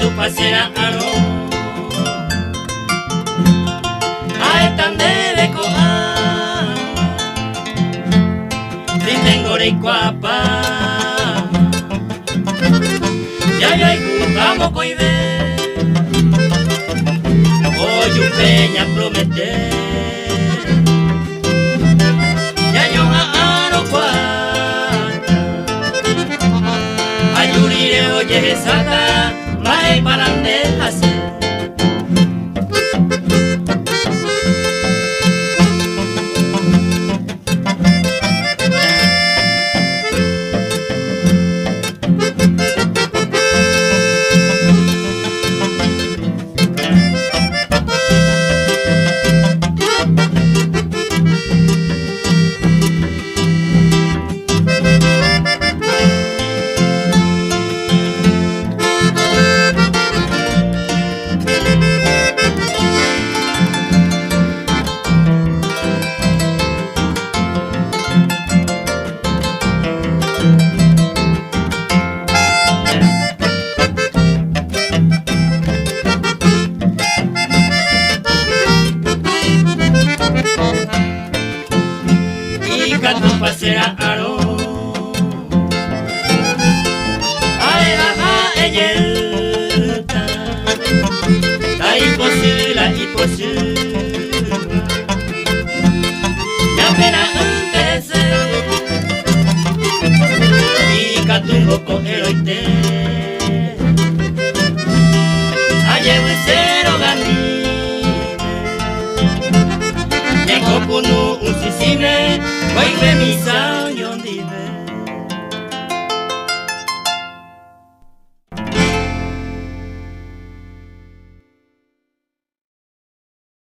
Tu pasera aro aetan de coa Tintengore cuapa ya gustamos coide hoy un peña prometer ya yo aro cuata ayurire oye sata Mai parande hacer tu pasera aro aera a eyelta ta imposible ya pena antes y catungo con eroite ayer cero ganí Kokunu un sisime, hoy me misa y ondine.